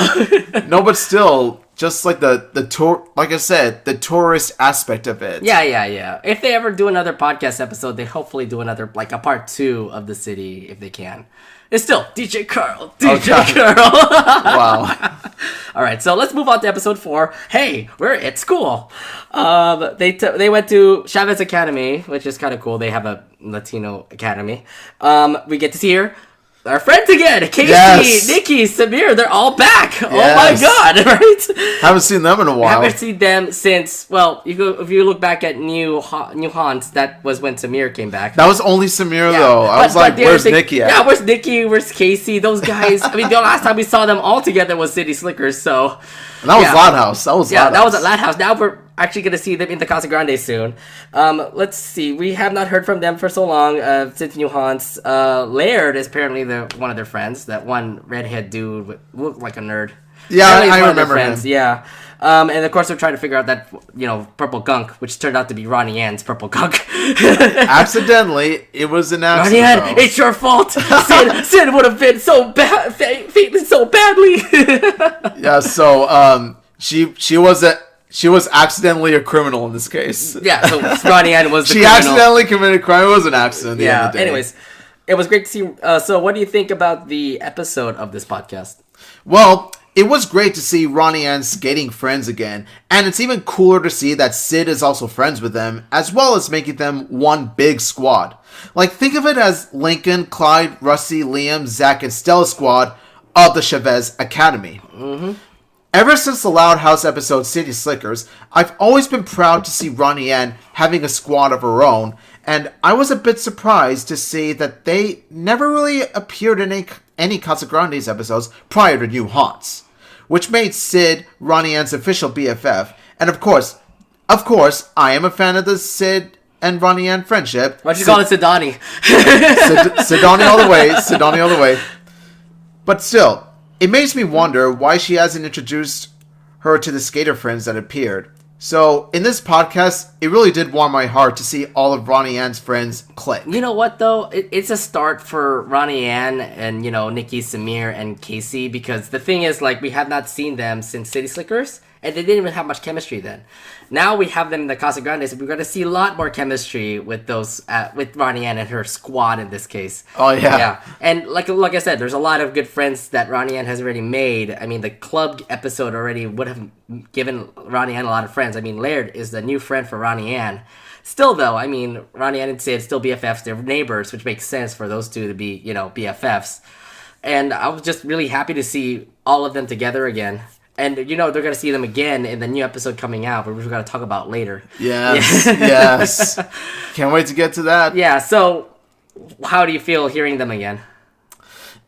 no, but still, just like the tour, like I said, the tourist aspect of it. Yeah. If they ever do another podcast episode, they hopefully do another, like a part 2 of the city, if they can. It's still DJ Carl. Carl. Wow. All right, so let's move on to episode 4. Hey, we're at school. They went to Chavez Academy, which is kind of cool. They have a Latino academy. We get to see her. our friends again. Casey, Yes. Nikki, Samir, they're all back. Yes. Oh my god, right? Haven't seen them in a while. Haven't seen them since, well, if you look back at New Haunts, that was when Samir came back. That was only Samir, though. I was like, where's Nikki at? Yeah, where's Nikki? Where's Casey? Those guys. I mean, the last time we saw them all together was City Slickers, so. And that was LoudHouse. That was Yeah, LoudHouse. that was at LoudHouse. Now we're actually going to see them in the Casagrandes soon. Let's see. We have not heard from them for so long since New Haunts. Laird is apparently one of their friends. That one redhead dude looked like a nerd. Yeah, Apparently he's I one of their remember him. friends, yeah. And of course we're trying to figure out that, purple gunk, which turned out to be Ronnie Ann's purple gunk. Accidentally, it was an Ronnie accident. Ann, it's your fault. Sid would have been so bad, failing so badly. Yeah, so she was accidentally a criminal in this case. Yeah, so Ronnie Ann was the She criminal. accidentally committed crime. It was an accident at the end of the day. Anyways, it was great to see. So what do you think about the episode of this podcast? Well, it was great to see Ronnie and skating friends again, and it's even cooler to see that Sid is also friends with them, as well as making them one big squad. Like, think of it as Lincoln, Clyde, Rusty, Liam, Zach, and Stella squad of the Chavez Academy. Mm-hmm. Ever since the Loud House episode City Slickers, I've always been proud to see Ronnie Ann having a squad of her own, and I was a bit surprised to see that they never really appeared in any Casagrandes episodes prior to New Haunts, which made Sid Ronnie Ann's official BFF, and of course, I am a fan of the Sid and Ronnie Ann friendship. Why'd you call it Sidani? Sidani all the way, Sidani all the way. But still, it makes me wonder why she hasn't introduced her to the skater friends that appeared. So, in this podcast, it really did warm my heart to see all of Ronnie Ann's friends click. You know what, though? It's a start for Ronnie Ann and, Nikki, Samir, and Casey, because the thing is, we have not seen them since City Slickers, and they didn't even have much chemistry then. Now we have them in the Casagrandes, and we're going to see a lot more chemistry with with Ronnie Ann and her squad in this case. Oh, yeah. Yeah. And like I said, there's a lot of good friends that Ronnie Ann has already made. I mean, the club episode already would have given Ronnie Ann a lot of friends. I mean, Laird is the new friend for Ronnie Ann. Still, though, I mean, Ronnie Ann and Sid still BFFs. They're neighbors, which makes sense for those two to be, BFFs. And I was just really happy to see all of them together again. And, they're going to see them again in the new episode coming out, which we're going to talk about later. Yes, yes. Can't wait to get to that. Yeah, so how do you feel hearing them again?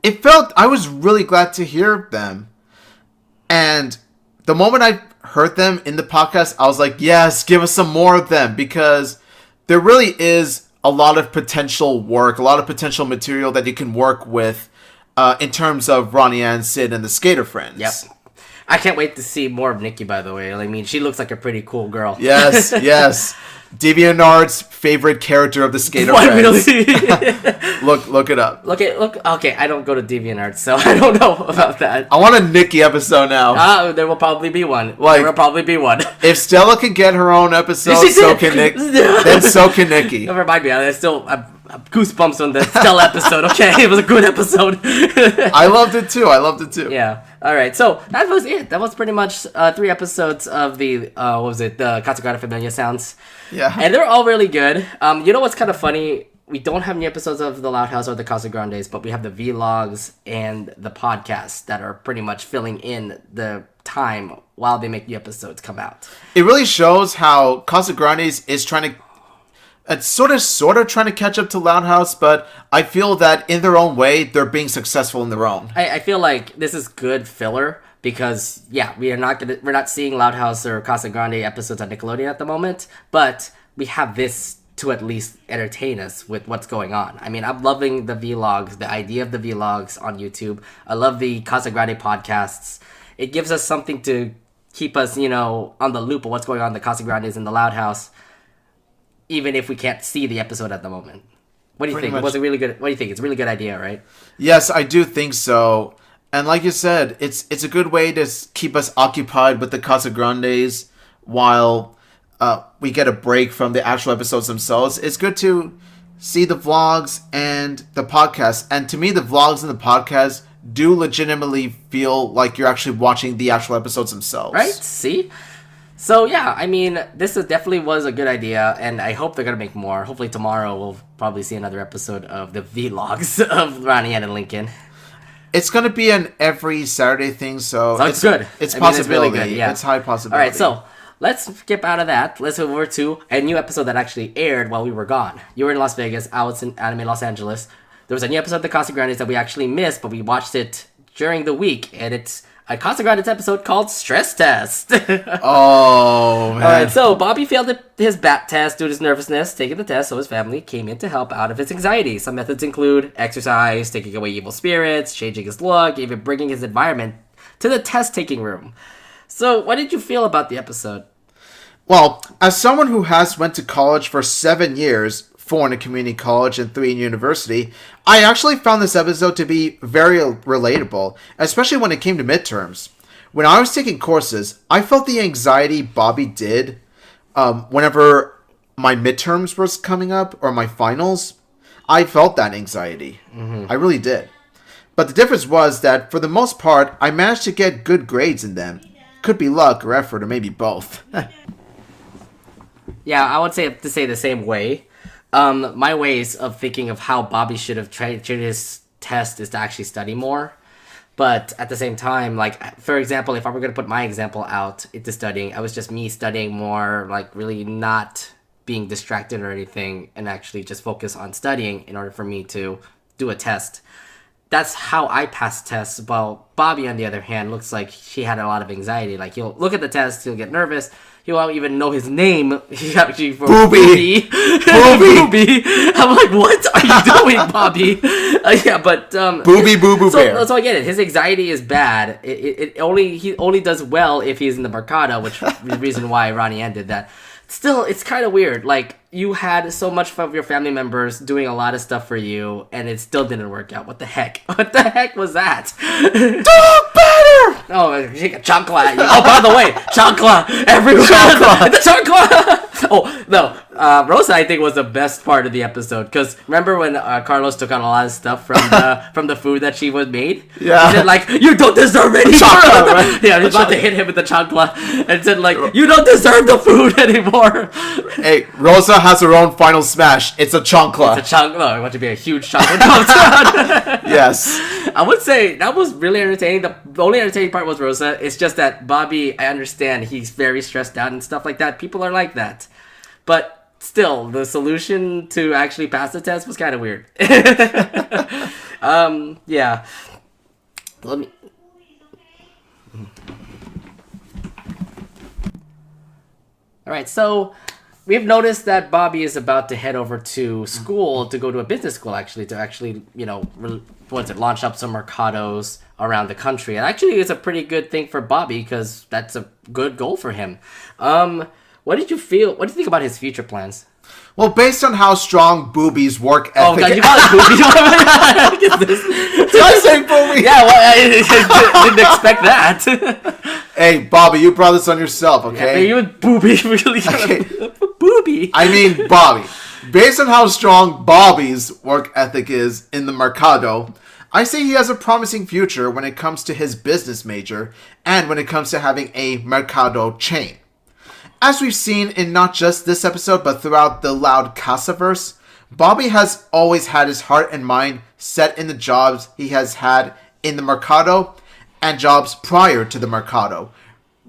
I was really glad to hear them. And the moment I heard them in the podcast, I was like, yes, give us some more of them, because there really is a lot of potential work, a lot of potential material that you can work with in terms of Ronnie Ann, Sid, and the skater friends. Yep. I can't wait to see more of Nikki, by the way. I mean, she looks like a pretty cool girl. Yes, yes. DeviantArt's favorite character of the skater What, friends. really? Look it up. Look. Okay, I don't go to DeviantArt, so I don't know about that. I want a Nikki episode now. There will probably be one. Like- there will probably be one. If Stella can get her own episode, She so did. can Nick. Then so can Nikki. Don't remind me. I still have goosebumps on the Stella episode. Okay, it was a good episode. I loved it too. Yeah. All right. So that was it. That was pretty much 3 episodes of the the Casagrandes Familia sounds. Yeah. And they're all really good. You know what's kind of funny? We don't have new episodes of the Loud House or the Casagrandes, but we have the vlogs and the podcasts that are pretty much filling in the time while they make new episodes come out. It really shows how Casagrandes is trying to. It's sort of trying to catch up to Loud House, but I feel that in their own way, they're being successful in their own. I feel like this is good filler because we're not seeing Loud House or Casagrande episodes on Nickelodeon at the moment, but we have this to at least entertain us with what's going on. I mean, I'm loving the vlogs, the idea of the vlogs on YouTube. I love the Casagrande podcasts. It gives us something to keep us, on the loop of what's going on in the Casagrandes and the Loud House, even if we can't see the episode at the moment. What do you think? Much. Was it really good? What do you think? It's a really good idea, right? Yes, I do think so. And like you said, it's a good way to keep us occupied with the Casagrandes while we get a break from the actual episodes themselves. It's good to see the vlogs and the podcast. And to me, the vlogs and the podcast do legitimately feel like you're actually watching the actual episodes themselves. Right? See? So yeah, I mean, definitely was a good idea, and I hope they're gonna make more. Hopefully tomorrow we'll probably see another episode of the vlogs of Ronnie and Lincoln. It's gonna be an every Saturday thing, so it's good. It's I mean, possibility. it's really good. Yeah, it's high possibility. All right, so let's skip out of that. Let's move over to a new episode that actually aired while we were gone. You were in Las Vegas. I was in Anime Los Angeles. There was a new episode of the Casagrandes that we actually missed, but we watched it during the week, and it's a Casagrandes episode called Stress Test. Oh, man. Alright, so Bobby failed his bat test due to his nervousness, taking the test, so his family came in to help out of his anxiety. Some methods include exercise, taking away evil spirits, changing his look, even bringing his environment to the test-taking room. So, what did you feel about the episode? Well, as someone who has went to college for 7 years, 4 in a community college and 3 in university, I actually found this episode to be very relatable, especially when it came to midterms. When I was taking courses, I felt the anxiety Bobby did whenever my midterms was coming up or my finals. I felt that anxiety. I really did. But the difference was that for the most part, I managed to get good grades in them. Could be luck or effort or maybe both. Yeah, I would say the same way. My ways of thinking of how Bobby should have treated his test is to actually study more. But at the same time, like, for example, if I were going to put my example out into studying, I was just me studying more, like, really not being distracted or anything, and actually just focus on studying in order for me to do a test. That's how I pass tests. While Bobby, on the other hand, looks like she had a lot of anxiety. Like, he'll look at the test, he'll get nervous, he won't even know his name. He actually for Booby. Booby. I'm like, what are you doing, Bobby? Yeah, but Booby Boo Boo Bear. So I get it. His anxiety is bad. He only does well if he's in the Mercado, which is the reason why Ronnie ended that. Still, it's kind of weird. Like, you had so much of your family members doing a lot of stuff for you, and it still didn't work out. What the heck? What the heck was that? Dog better! Oh, shake a chancla at you. Oh, by the way, chancla everywhere. Chancla. The chancla. Oh no, Rosa, I think, was the best part of the episode, because remember when Carlos took out a lot of stuff from the food that she was made? Yeah. He said, like, you don't deserve any chancla, right? Yeah, he's about to hit him with the chancla, and said, like, you don't deserve the food anymore. Hey, Rosa has her own final smash. It's a chancla. It's a chancla. No, I want to be a huge chancla. Yes. I would say that was really entertaining. The only entertaining part was Rosa. It's just that Bobby, I understand he's very stressed out and stuff like that. People are like that. But still, the solution to actually pass the test was kind of weird. Yeah. Let me... Alright, so... we've noticed that Bobby is about to head over to school to go to a business school, actually, you know, launch up some mercados around the country. And actually, it's a pretty good thing for Bobby, because that's a good goal for him. What did you think about his future plans? Well, based on how strong Booby's work ethic... Oh, God, you call it Booby? What is this? Did I say Booby? Yeah, well, I didn't expect that. Hey, Bobby, you brought this on yourself, okay? Yeah, you and Booby really... Okay. Booby. I mean, Bobby. Based on how strong Bobby's work ethic is in the Mercado, I say he has a promising future when it comes to his business major and when it comes to having a Mercado chain. As we've seen in not just this episode, but throughout the LoudCasa verse, Bobby has always had his heart and mind set in the jobs he has had in the Mercado and jobs prior to the Mercado,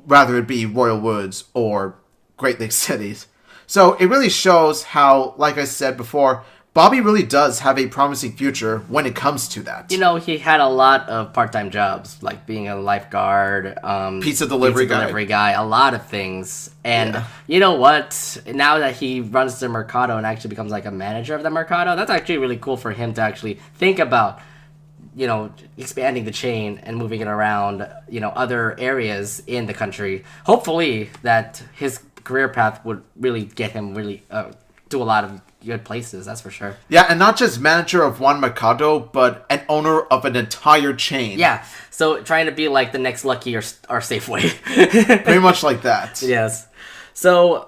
rather it be Royal Woods or Great Lakes Cities. So it really shows how, like I said before, Bobby really does have a promising future when it comes to that. You know, he had a lot of part-time jobs, like being a lifeguard, pizza delivery guy, a lot of things. And you know what? Now that he runs the Mercado and actually becomes like a manager of the Mercado, that's actually really cool for him to actually think about, you know, expanding the chain and moving it around, you know, other areas in the country. Hopefully that his career path would really get him really to a lot of good places, that's for sure. Yeah, and not just manager of one Mercado, but an owner of an entire chain. Yeah, so trying to be like the next Lucky or Safeway. Pretty much like that. Yes. So,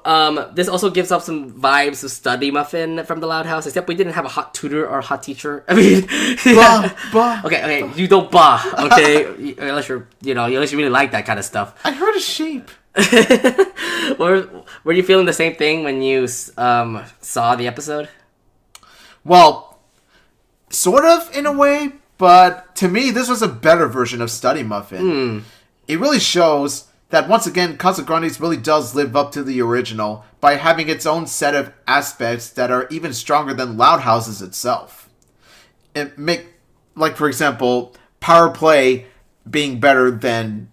this also gives off some vibes of Study Muffin from the Loud House, except we didn't have a hot tutor or a hot teacher. I mean... Okay, you don't okay? Unless you really like that kind of stuff. I heard a sheep. Were you feeling the same thing when you saw the episode? Well, sort of in a way, but to me, this was a better version of Study Muffin. It really shows that once again, Casagrandes really does live up to the original by having its own set of aspects that are even stronger than LoudHouse's itself. Like for example, Power Play being better than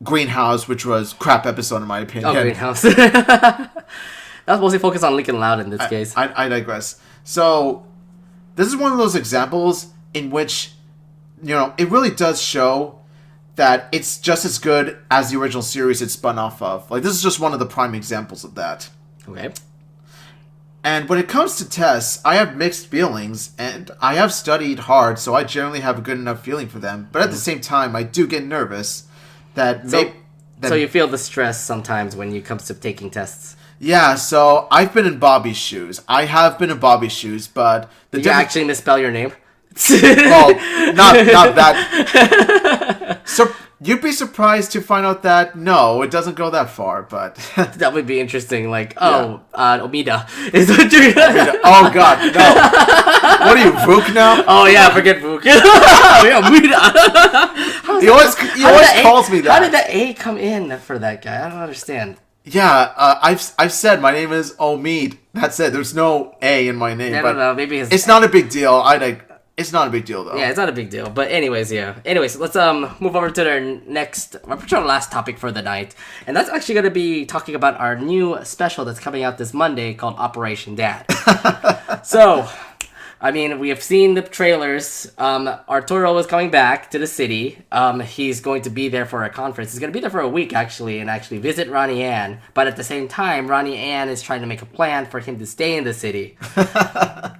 Greenhouse, which was crap episode in my opinion. Oh, Greenhouse. That was mostly focused on Lincoln Loud in this case. I digress. So, this is one of those examples in which, it really does show that it's just as good as the original series it spun off of. Like, this is just one of the prime examples of that. Okay. And when it comes to tests, I have mixed feelings, and I have studied hard, so I generally have a good enough feeling for them. But at the same time, I do get nervous that So you feel the stress sometimes when it comes to taking tests. Yeah, so I've been in Bobby's shoes. I have been in Bobby's shoes, but Did you actually misspell your name? Well, not that. So you'd be surprised to find out that no, it doesn't go that far. But that would be interesting. Like, Omida is what you're. Oh God, no! What are you, Vuk now? Oh yeah, forget Vuk. Omida. He always calls me that. How did that A come in for that guy? I don't understand. Yeah, I've said my name is Omid. That's it. There's no A in my name. I don't know. Maybe it's not a big deal. It's not a big deal though. Yeah, it's not a big deal. But anyways, let's move over to our last topic for the night, and that's actually going to be talking about our new special that's coming out this Monday called Operation Dad. So, I mean, we have seen the trailers. Arturo is coming back to the city. He's going to be there for a conference. He's going to be there for a week, actually, and actually visit Ronnie Ann. But at the same time, Ronnie Ann is trying to make a plan for him to stay in the city.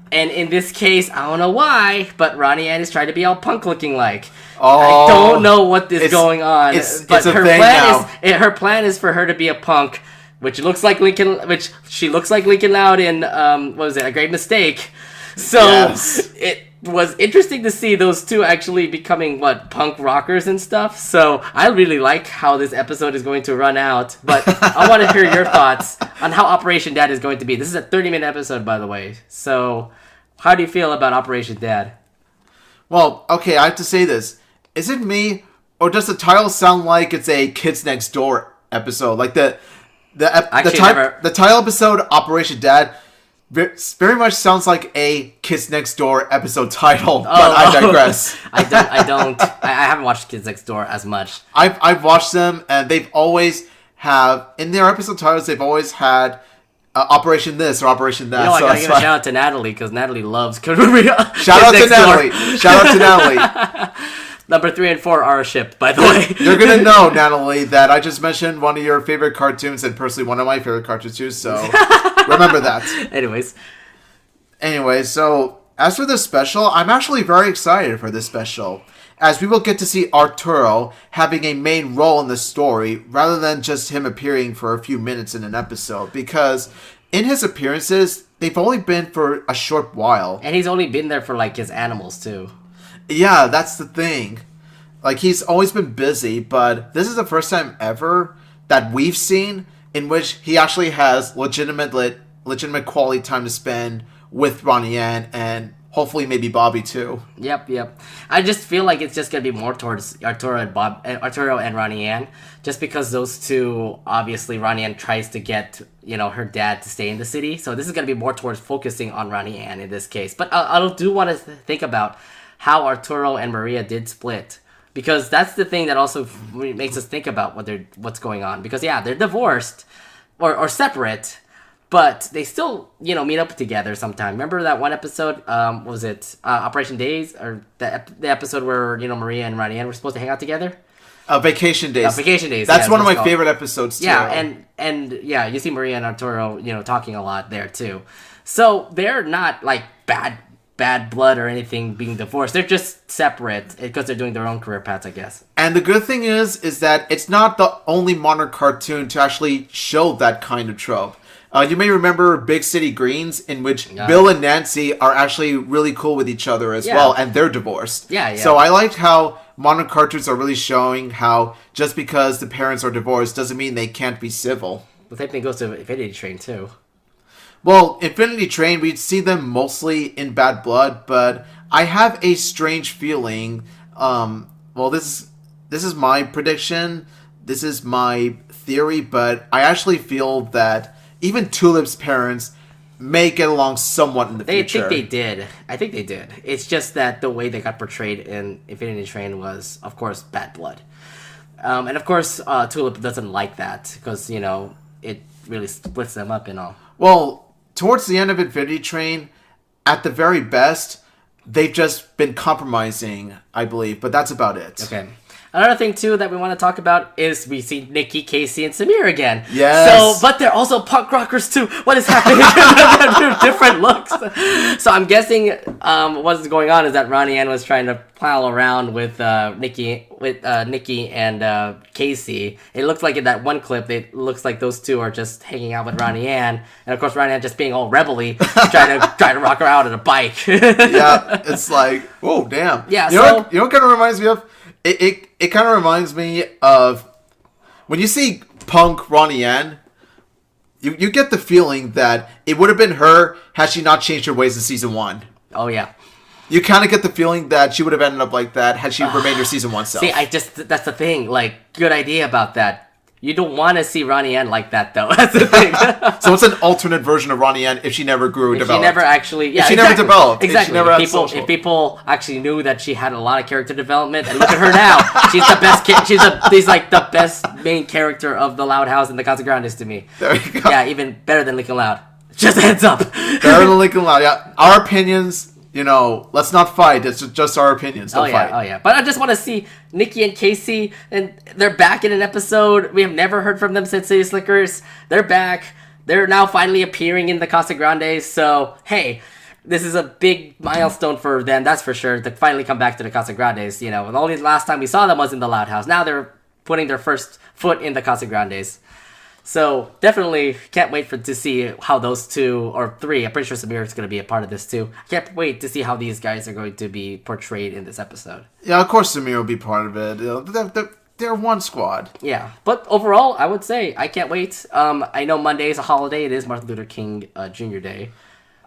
And in this case, I don't know why, but Ronnie Ann is trying to be all punk-looking like. Oh, I don't know what is going on. But her plan is for her to be a punk, which she looks like Lincoln Loud in, A Great Mistake. So, yes. It was interesting to see those two actually becoming, punk rockers and stuff. So, I really like how this episode is going to run out. But I want to hear your thoughts on how Operation Dad is going to be. This is a 30-minute episode, by the way. So, how do you feel about Operation Dad? Well, okay, I have to say this. Is it me, or does the title sound like it's a Kids Next Door episode? Like the title episode, Operation Dad, very much sounds like a Kids Next Door episode title, but I digress. I haven't watched Kids Next Door as much. I've watched them, and they've always have, in their episode titles, they've always had Operation this or Operation that. I gotta give a shout out to Natalie, because Natalie loves Shout out to Natalie. Shout out to Natalie. Number 3 and 4 are a ship, by the way. You're gonna know, Natalie, that I just mentioned one of your favorite cartoons, and personally one of my favorite cartoons too, so remember that. Anyway, so as for this special, I'm actually very excited for this special, as we will get to see Arturo having a main role in the story, rather than just him appearing for a few minutes in an episode, because in his appearances, they've only been for a short while. And he's only been there for, his animals, too. Yeah, that's the thing. He's always been busy, but this is the first time ever that we've seen in which he actually has legitimate quality time to spend with Ronnie Ann, and hopefully maybe Bobby too. Yep. I just feel like it's just gonna be more towards Arturo and Ronnie Ann, just because those two, obviously Ronnie Ann tries to get her dad to stay in the city, so this is gonna be more towards focusing on Ronnie Ann in this case. But I do want to think about how Arturo and Maria did split, because that's the thing that also makes us think about what's going on. Because they're divorced or separate, but they still meet up together sometime. Remember that one episode? Was it Operation Days, or the episode where Maria and Ronnie Ann were supposed to hang out together? Vacation Days. Vacation Days. That's one of my favorite episodes too. Yeah, and you see Maria and Arturo talking a lot there too. So they're not bad blood or anything being divorced. They're just separate because they're doing their own career paths, I guess. And the good thing is that it's not the only modern cartoon to actually show that kind of trope. You may remember Big City Greens, in which Bill and Nancy are actually really cool with each other as well, and they're divorced. Yeah. So I liked how modern cartoons are really showing how just because the parents are divorced doesn't mean they can't be civil. The same thing goes to Infinity Train too. Well, Infinity Train, we'd see them mostly in Bad Blood, but I have a strange feeling. Well, this is my prediction. This is my theory, but I actually feel that even Tulip's parents may get along somewhat in the future. I think they did. It's just that the way they got portrayed in Infinity Train was, of course, Bad Blood. And of course, Tulip doesn't like that because, it really splits them up and all. Well, towards the end of Infinity Train, at the very best, they've just been compromising, I believe, but that's about it. Okay. Another thing, too, that we want to talk about is we see Nikki, Casey, and Samir again. Yes. But they're also punk rockers, too. What is happening? They're different looks. So I'm guessing what's going on is that Ronnie Ann was trying to plow around with Nikki and Casey. It looks like in that one clip, it looks like those two are just hanging out with Ronnie Ann. And, of course, Ronnie Ann just being all rebel-y, trying to rock her out on a bike. Yeah, it's like, whoa, damn. Yeah, you know what kind of reminds me of? It kind of reminds me of when you see punk Ronnie Ann, you get the feeling that it would have been her had she not changed her ways in season 1. Oh, yeah. You kind of get the feeling that she would have ended up like that had she remained her season 1 self. See, that's the thing. Like, good idea about that. You don't want to see Ronnie Ann like that, though. That's the thing. So it's an alternate version of Ronnie Ann if she never grew or developed. She never actually... Yeah, if she never developed. Exactly. If, she never if people actually knew that she had a lot of character development, and look at her now. She's the best she's like the best main character of the Loud House and the Casagrandes to me. There you go. Yeah, even better than Lincoln Loud. Just a heads up. Better than Lincoln Loud. Yeah, our opinions... let's not fight. It's just our opinions. Don't fight. Oh, yeah. But I just want to see Nikki and Casey, and they're back in an episode. We have never heard from them since City Slickers. They're back. They're now finally appearing in the Casagrandes. So, hey, this is a big milestone for them, that's for sure, to finally come back to the Casagrandes. The only last time we saw them was in the Loud House. Now they're putting their first foot in the Casagrandes. So, definitely can't wait to see how those 2, or 3, I'm pretty sure Samir is going to be a part of this too. Can't wait to see how these guys are going to be portrayed in this episode. Yeah, of course Samir will be part of it. They're one squad. Yeah, but overall, I would say, I can't wait. I know Monday is a holiday. It is Martin Luther King Jr. Day.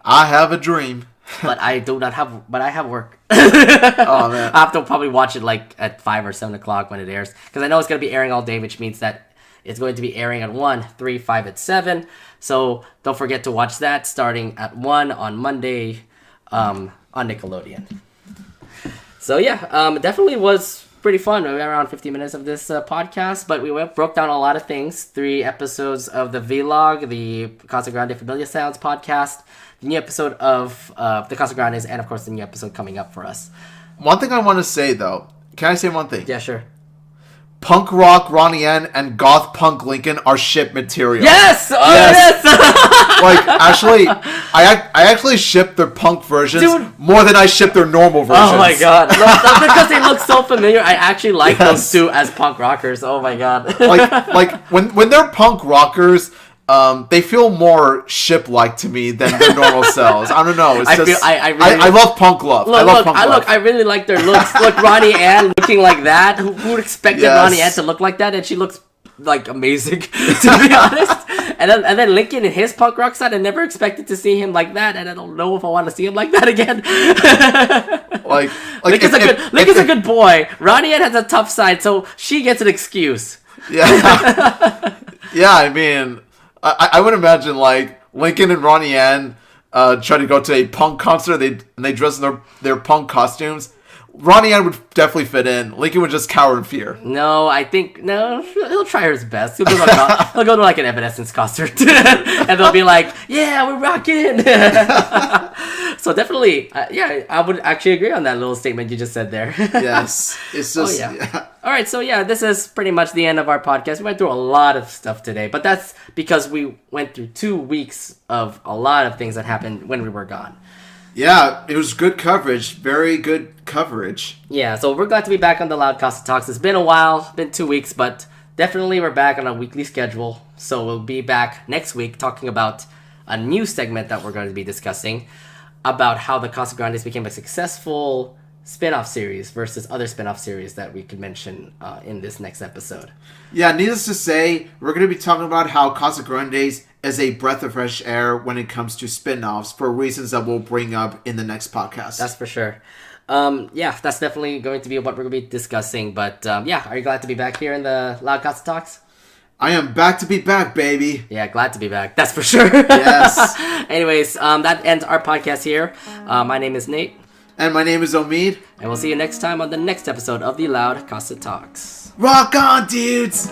I have a dream. But I have work. Oh, man. I have to probably watch it like at 5 or 7 o'clock when it airs. Because I know it's going to be airing all day, which means that it's going to be airing at 1, 3, 5 at 7. So don't forget to watch that starting at 1 on Monday on Nickelodeon. So yeah, definitely was pretty fun. We were around 50 minutes of this podcast, but we broke down a lot of things. 3 episodes of the vlog, the Casagrandes Familia Sounds podcast, the new episode of the Casagrandes, and of course the new episode coming up for us. One thing I want to say though, can I say one thing? Yeah, sure. Punk rock Ronnie Ann and goth punk Lincoln are ship material. Yes! Oh, yes! Like, actually, I actually ship their punk versions more than I ship their normal versions. Oh my god. Because they look so familiar, I actually like those 2 as punk rockers. Oh my god. like when they're punk rockers, they feel more ship-like to me than their normal selves. I don't know. I love punk love. I really like their looks. Look, Ronnie Ann looking like that. Who would expected Ronnie Ann to look like that? And she looks like amazing, to be honest. And then Lincoln in his punk rock side, I never expected to see him like that, and I don't know if I want to see him like that again. Lincoln's a good boy. Ronnie Ann has a tough side, so she gets an excuse. Yeah. Yeah, I mean, I would imagine, like, Lincoln and Ronnie Ann try to go to a punk concert, and they dress in their punk costumes. Ronnie Ann would definitely fit in. Lincoln would just cower in fear. No, I think he'll try his best. He'll go to like an Evanescence concert, and they'll be like, "Yeah, we're rocking." So definitely, yeah, I would actually agree on that little statement you just said there. Yes, it's just. Yeah. All right, so yeah, this is pretty much the end of our podcast. We went through a lot of stuff today, but that's because we went through 2 weeks of a lot of things that happened when we were gone. Yeah, it was good coverage. Very good coverage. Yeah, so we're glad to be back on the LoudCasa Talks. It's been a while, been 2 weeks, but definitely we're back on a weekly schedule. So we'll be back next week talking about a new segment that we're going to be discussing about how the Casagrandes became a successful spin-off series versus other spin-off series that we could mention in this next episode. Yeah, needless to say, we're going to be talking about how Casagrandes is a breath of fresh air when it comes to spin-offs for reasons that we'll bring up in the next podcast. That's for sure. That's definitely going to be what we're going to be discussing. But are you glad to be back here in the LoudCasa Talks? I am back to be back, baby. Yeah, glad to be back. That's for sure. Yes. Anyways, that ends our podcast here. My name is Nate. And my name is Omid. And we'll see you next time on the next episode of the LoudCasa Talks. Rock on, dudes!